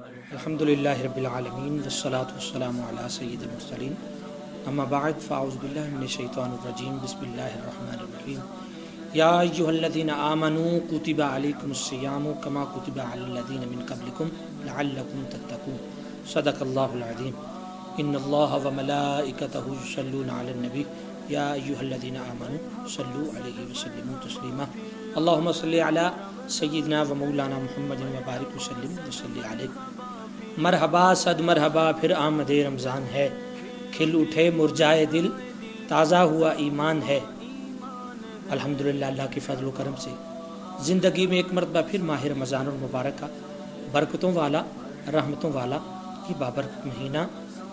الحمد للہ رب العالمین والصلاة والسلام علی سید المرسلین اما بعد فاعوذ باللہ من الشیطان الرجیم بسم اللہ الرحمن الرحیم یا ایہا الذین آمنوا کتب علیکم الصیام کما کتب علی الذین من قبلکم لعلکم تتقون صدق اللہ العظیم ان اللہ وملائکتہ یصلون علی النبی یا ایہا الذین آمنوا صلوا علیہ وسلموا تسلیما اللہم صلی علی سیدنا و مولانا محمد و بارک وسلم وصلی علیہ مرحبا صد مرحبا پھر آمد رمضان ہے، کھل اٹھے مرجائے دل تازہ ہوا ایمان ہے۔ الحمدللہ اللہ کے فضل و کرم سے زندگی میں ایک مرتبہ پھر ماہ رمضان المبارک کا برکتوں والا رحمتوں والا یہ بابرکت مہینہ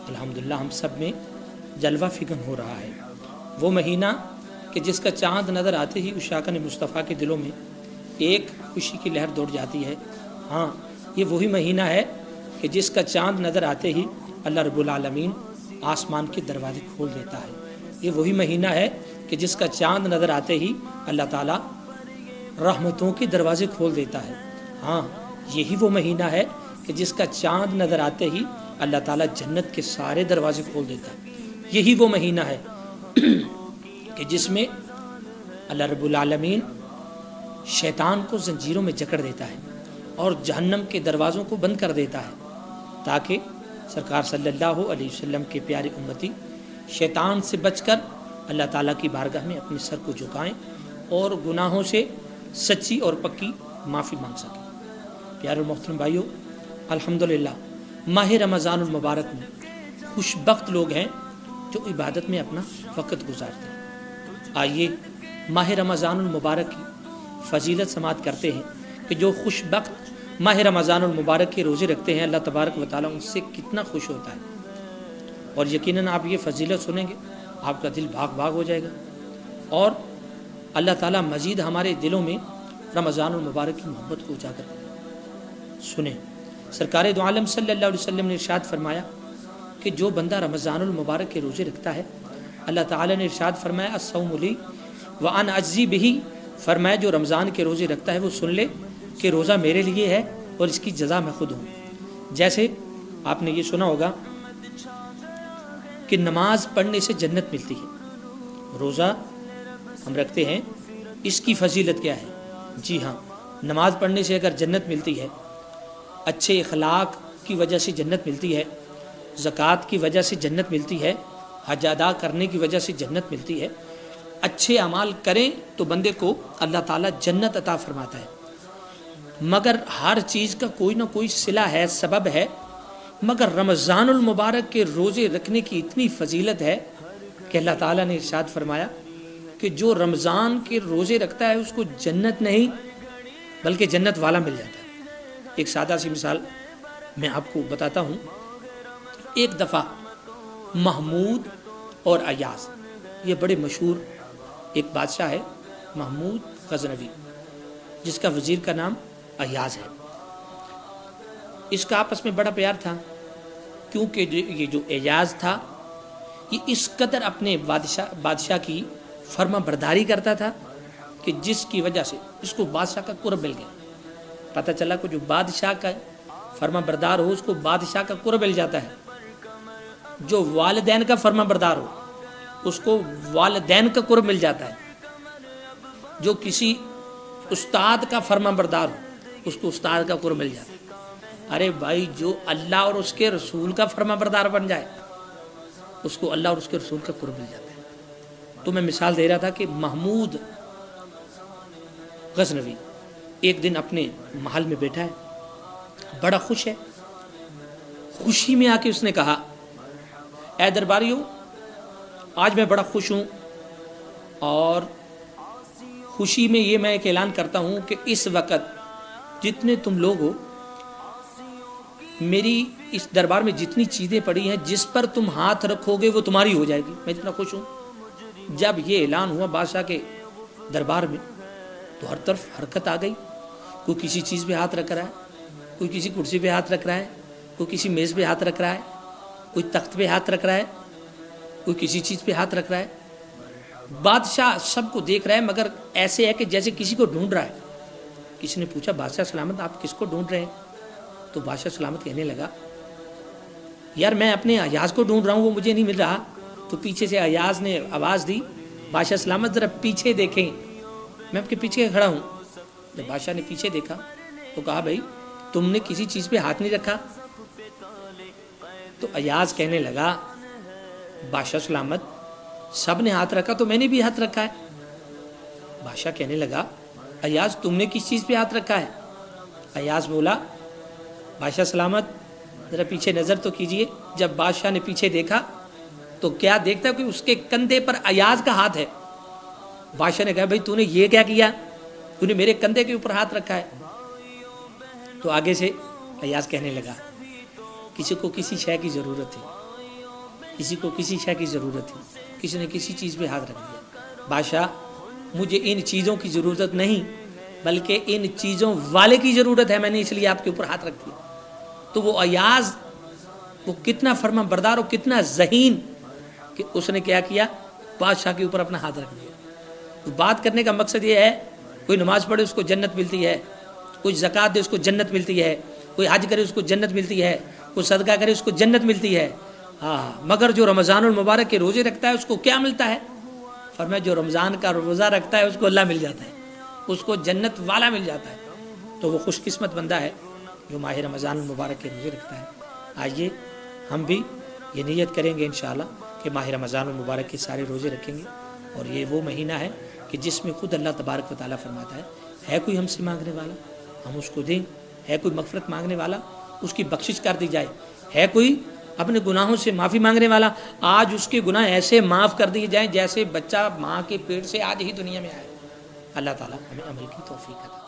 الحمدللہ ہم سب میں جلوہ فگن ہو رہا ہے۔ وہ مہینہ کہ جس کا چاند نظر آتے ہی عشاقِ مصطفیٰ کے دلوں میں ایک خوشی کی لہر دوڑ جاتی ہے۔ ہاں، یہ وہی مہینہ ہے کہ جس کا چاند نظر آتے ہی اللہ رب العالمین آسمان کے دروازے کھول دیتا ہے۔ یہ وہی مہینہ ہے کہ جس کا چاند نظر آتے ہی اللہ تعالیٰ رحمتوں کے دروازے کھول دیتا ہے۔ ہاں، یہی وہ مہینہ ہے کہ جس کا چاند نظر آتے ہی اللہ تعالیٰ جنت کے سارے دروازے کھول دیتا ہے۔ یہی وہ مہینہ ہے کہ جس میں اللہ رب العالمین شیطان کو زنجیروں میں جکڑ دیتا ہے اور جہنم کے دروازوں کو بند کر دیتا ہے، تاکہ سرکار صلی اللہ علیہ وسلم کے پیارے امتی شیطان سے بچ کر اللہ تعالیٰ کی بارگاہ میں اپنے سر کو جھکائیں اور گناہوں سے سچی اور پکی معافی مانگ سکیں۔ پیارے محترم بھائیوں، الحمدللہ ماہ رمضان المبارک میں خوش بخت لوگ ہیں جو عبادت میں اپنا وقت گزارتے ہیں۔ آئیے ماہ رمضان المبارک کی فضیلت سماعت کرتے ہیں کہ جو خوش بخت ماہ رمضان المبارک کے روزے رکھتے ہیں اللہ تبارک و تعالیٰ ان سے کتنا خوش ہوتا ہے، اور یقیناً آپ یہ فضیلت سنیں گے آپ کا دل بھاگ بھاگ ہو جائے گا، اور اللہ تعالیٰ مزید ہمارے دلوں میں رمضان المبارک کی محبت کو اجاگر کرے۔ سنیں، سرکار دو عالم صلی اللہ علیہ وسلم نے ارشاد فرمایا کہ جو بندہ رمضان المبارک کے روزے رکھتا ہے اللہ تعالیٰ نے ارشاد فرمایا الصوم لی وانا اجزی بہ، فرمایا جو رمضان کے روزے رکھتا ہے وہ سن لے کہ روزہ میرے لیے ہے اور اس کی جزا میں خود ہوں۔ جیسے آپ نے یہ سنا ہوگا کہ نماز پڑھنے سے جنت ملتی ہے، روزہ ہم رکھتے ہیں اس کی فضیلت کیا ہے؟ جی ہاں، نماز پڑھنے سے اگر جنت ملتی ہے، اچھے اخلاق کی وجہ سے جنت ملتی ہے، زکوٰۃ کی وجہ سے جنت ملتی ہے، حج ادا کرنے کی وجہ سے جنت ملتی ہے، اچھے اعمال کریں تو بندے کو اللہ تعالیٰ جنت عطا فرماتا ہے۔ مگر ہر چیز کا کوئی نہ کوئی صلہ ہے، سبب ہے، مگر رمضان المبارک کے روزے رکھنے کی اتنی فضیلت ہے کہ اللہ تعالیٰ نے ارشاد فرمایا کہ جو رمضان کے روزے رکھتا ہے اس کو جنت نہیں بلکہ جنت والا مل جاتا ہے۔ ایک سادہ سی مثال میں آپ کو بتاتا ہوں۔ ایک دفعہ محمود اور ایاز، یہ بڑے مشہور ایک بادشاہ ہے محمود غزنوی، جس کا وزیر کا نام ایاز ہے۔ اس کا آپس میں بڑا پیار تھا، کیونکہ یہ جو ایاز تھا یہ اس قدر اپنے بادشاہ کی فرما برداری کرتا تھا کہ جس کی وجہ سے اس کو بادشاہ کا قرب مل گیا۔ پتہ چلا کہ جو بادشاہ کا فرما بردار ہو اس کو بادشاہ کا قرب مل جاتا ہے، جو والدین کا فرما بردار ہو اس کو والدین کا قرب مل جاتا ہے، جو کسی استاد کا فرما بردار ہو اس کو استاد کا قرب مل جاتا ہے۔ ارے بھائی، جو اللہ اور اس کے رسول کا فرما بردار بن جائے اس کو اللہ اور اس کے رسول کا قرب مل جاتا ہے۔ تو میں مثال دے رہا تھا کہ محمود غزنوی ایک دن اپنے محل میں بیٹھا ہے، بڑا خوش ہے۔ خوشی میں آ کے اس نے کہا، اے درباریوں، آج میں بڑا خوش ہوں، اور خوشی میں یہ میں ایک اعلان کرتا ہوں کہ اس وقت جتنے تم لوگ ہو، میری اس دربار میں جتنی چیزیں پڑی ہیں جس پر تم ہاتھ رکھو گے وہ تمہاری ہو جائے گی، میں اتنا خوش ہوں۔ جب یہ اعلان ہوا بادشاہ کے دربار میں تو ہر طرف حرکت آ گئی، کوئی کسی چیز پہ ہاتھ رکھ رہا ہے، کوئی کسی کرسی پہ ہاتھ رکھ رہا ہے، کوئی کسی میز پہ ہاتھ رکھ رہا ہے، کوئی تخت پہ ہاتھ رکھ رہا ہے، کوئی کسی چیز پہ ہاتھ رکھ رہا ہے۔ بادشاہ سب کو دیکھ رہا ہے، مگر ایسے ہے کہ جیسے کسی کو ڈھونڈ رہا ہے۔ کسی نے پوچھا، بادشاہ سلامت آپ کس کو ڈھونڈ رہے ہیں؟ تو بادشاہ سلامت کہنے لگا یار میں اپنے ایاز کو ڈھونڈ رہا ہوں، وہ مجھے نہیں مل رہا۔ تو پیچھے سے ایاز نے آواز دی بادشاہ سلامت ذرا پیچھے دیکھیں، میں آپ کے پیچھے کھڑا ہوں۔ جب بادشاہ نے پیچھے دیکھا تو کہا بھائی تم نے کسی چیز پہ ہاتھ نہیں رکھا؟ تو ایاز کہنے لگا بادشاہ سلامت سب نے ہاتھ رکھا تو میں نے بھی ہاتھ رکھا ہے۔ بادشاہ کہنے لگا ایاز تم نے کس چیز پہ ہاتھ رکھا ہے؟ ایاز بولا بادشاہ سلامت ذرا پیچھے نظر تو کیجئے۔ جب بادشاہ نے پیچھے دیکھا تو کیا دیکھتا کہ اس کے کندھے پر ایاز کا ہاتھ ہے۔ بادشاہ نے کہا بھائی تو نے یہ کیا کیا، تو نے میرے کندھے کے اوپر ہاتھ رکھا ہے۔ تو آگے سے ایاز کہنے لگا کسی کو کسی شے کی ضرورت ہے، کسی کو کسی شے کی ضرورت ہے، کسی نے کسی چیز پہ ہاتھ رکھ دیا۔ بادشاہ مجھے ان چیزوں کی ضرورت نہیں بلکہ ان چیزوں والے کی ضرورت ہے، میں نے اس لیے آپ کے اوپر ہاتھ رکھ دیا۔ تو وہ ایاز وہ کتنا فرما بردار اور کتنا ذہین کہ اس نے کیا کیا، بادشاہ کے اوپر اپنا ہاتھ رکھ دیا۔ تو بات کرنے کا مقصد یہ ہے کوئی نماز پڑھے اس کو جنت ملتی ہے، کوئی زکوٰۃ دے اس کو جنت ملتی ہے، کوئی حج کرے اس کو جنت ملتی ہے، کوئی صدقہ کرے اس کو جنت ملتی ہے۔ مگر جو رمضان المبارک کے روزے رکھتا ہے اس کو کیا ملتا ہے؟ فرمایا جو رمضان کا روزہ رکھتا ہے اس کو اللہ مل جاتا ہے، اس کو جنت والا مل جاتا ہے۔ تو وہ خوش قسمت بندہ ہے جو ماہ رمضان المبارک کے روزے رکھتا ہے۔ آئیے ہم بھی یہ نیت کریں گے انشاءاللہ کہ ماہ رمضان المبارک کے سارے روزے رکھیں گے، اور یہ وہ مہینہ ہے کہ جس میں خود اللہ تبارک و تعالیٰ فرماتا ہے کوئی ہم سے مانگنے والا ہم اس کو دیں، ہے کوئی مغفرت مانگنے والا اس کی بخشش کر دی جائے، ہے کوئی اپنے گناہوں سے معافی مانگنے والا آج اس کے گناہ ایسے معاف کر دیے جائیں جیسے بچہ ماں کے پیٹ سے آج ہی دنیا میں آیا۔ اللہ تعالیٰ ہمیں عمل کی توفیق عطا